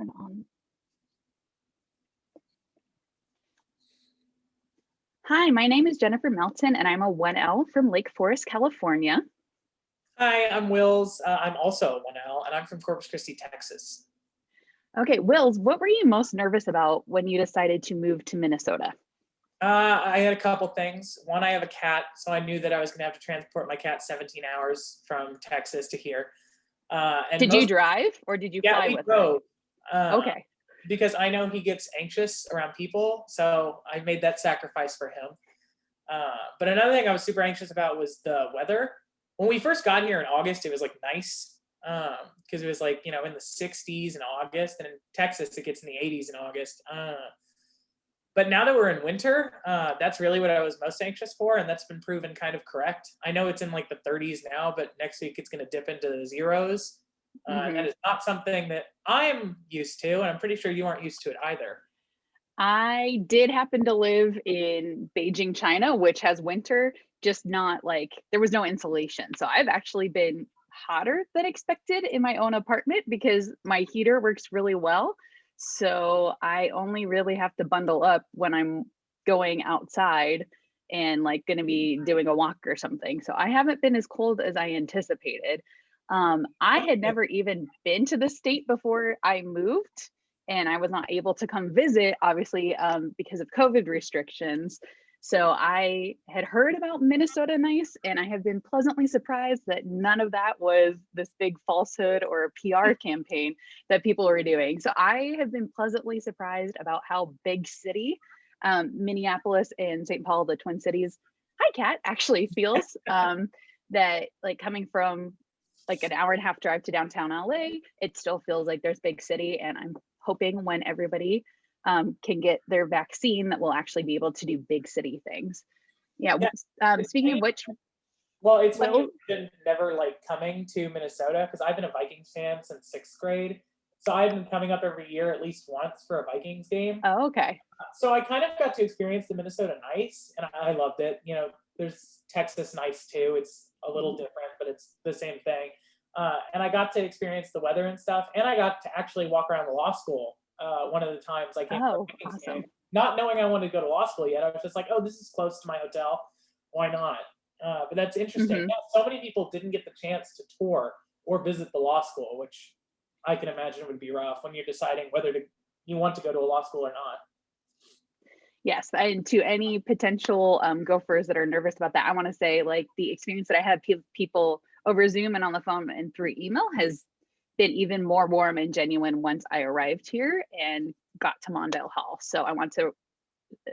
turn on. Hi, my name is Jennifer Melton, and I'm a 1L from Lake Forest, California. Hi, I'm Wills. I'm also a 1L, and I'm from Corpus Christi, Texas. Okay, Wills, what were you most nervous about when you decided to move to Minnesota? I had a couple things. One, I have a cat, so I knew that I was going to have to transport my cat 17 hours from Texas to here. And Did you most, drive or did you yeah, fly we with her? drove Okay. because I know he gets anxious around people, so I made that sacrifice for him. But another thing I was super anxious about was the weather. When we first got here in August, it was like nice because it was like in the 60s in August, and in Texas it gets in the 80s in August. But now that we're in winter, that's really what I was most anxious for, and that's been proven kind of correct. I know it's in like the 30s now, but next week it's going to dip into the zeros. That hmm is not something that I'm used to, and I'm pretty sure you aren't used to it either. I did happen to live in Beijing, China, which has winter, just not like there was no insulation. So I've actually been hotter than expected in my own apartment because my heater works really well. So I only really have to bundle up when I'm going outside and like going to be doing a walk or something. So I haven't been as cold as I anticipated. I had never even been to the state before I moved and I was not able to come visit, obviously, because of COVID restrictions. So I had heard about Minnesota Nice, and I have been pleasantly surprised that none of that was this big falsehood or a PR campaign that people were doing. So I have been pleasantly surprised about how big city Minneapolis and St. Paul, the Twin Cities, hi Kat, actually feels. That like coming from like an hour and a half drive to downtown LA, it still feels like there's big city, and I'm hoping when everybody can get their vaccine that we'll actually be able to do big city things. Yeah. Yeah, Speaking of which, well, it's funny you Will, mentioned never like coming to Minnesota because I've been a Vikings fan since sixth grade. So I've been coming up every year at least once for a Vikings game. oh, okay. So I kind of got to experience the Minnesota Nice, and I loved it. There's Texas Nice too. It's a little different, but it's the same thing. And I got to experience the weather and stuff, and I got to actually walk around the law school one of the times I came for Oh, a Vikings game, awesome. not knowing I wanted to go to law school yet. I was just like, oh, this is close to my hotel. Why not? But that's interesting. hmm Yeah, so many people didn't get the chance to tour or visit the law school, which I can imagine would be rough when you're deciding whether you want to go to a law school or not. Yes, and to any potential gophers that are nervous about that, I want to say like the experience that I had people over Zoom and on the phone and through email has been even more warm and genuine once I arrived here and got to Mondale Hall. So I want to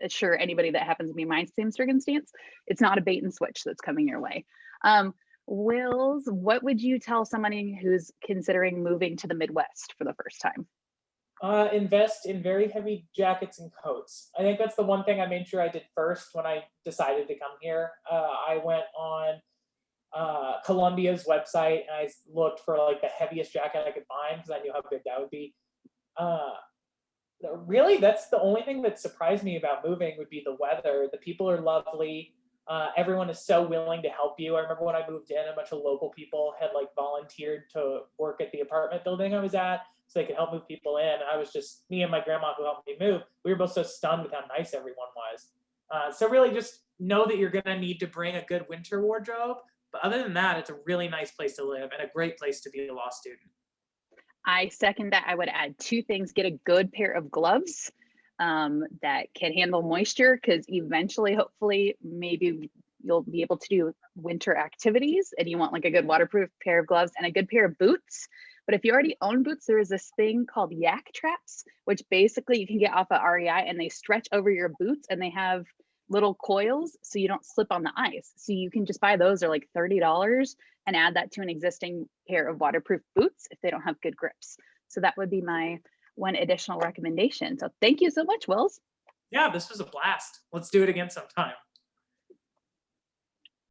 assure anybody that happens to be my same circumstance, it's not a bait and switch that's coming your way. Wills, what would you tell somebody who's considering moving to the Midwest for the first time? Invest in very heavy jackets and coats. I think that's the one thing I made sure I did first when I decided to come here. I went on Columbia's website and I looked for like the heaviest jacket I could find because I knew how big that would be. Uh, Really, that's the only thing that surprised me about moving would be the weather. The people are lovely. Everyone is so willing to help you. I remember when I moved in, a bunch of local people had like volunteered to work at the apartment building I was at so they could help move people in. I was just me and my grandma who helped me move. We were both so stunned with how nice everyone was. So really just know that you're going to need to bring a good winter wardrobe. But other than that, it's a really nice place to live and a great place to be a law student. I second that. I would add two things: get a good pair of gloves that can handle moisture, because eventually, hopefully, maybe you'll be able to do winter activities and you want like a good waterproof pair of gloves and a good pair of boots. But if you already own boots, there is this thing called yak traps, which basically you can get off of REI, and they stretch over your boots and they have little coils so you don't slip on the ice. So you can just buy those. They're like $30 and add that to an existing pair of waterproof boots if they don't have good grips. So that would be my one additional recommendation. So thank you so much, Wills. Yeah, this was a blast. Let's do it again sometime.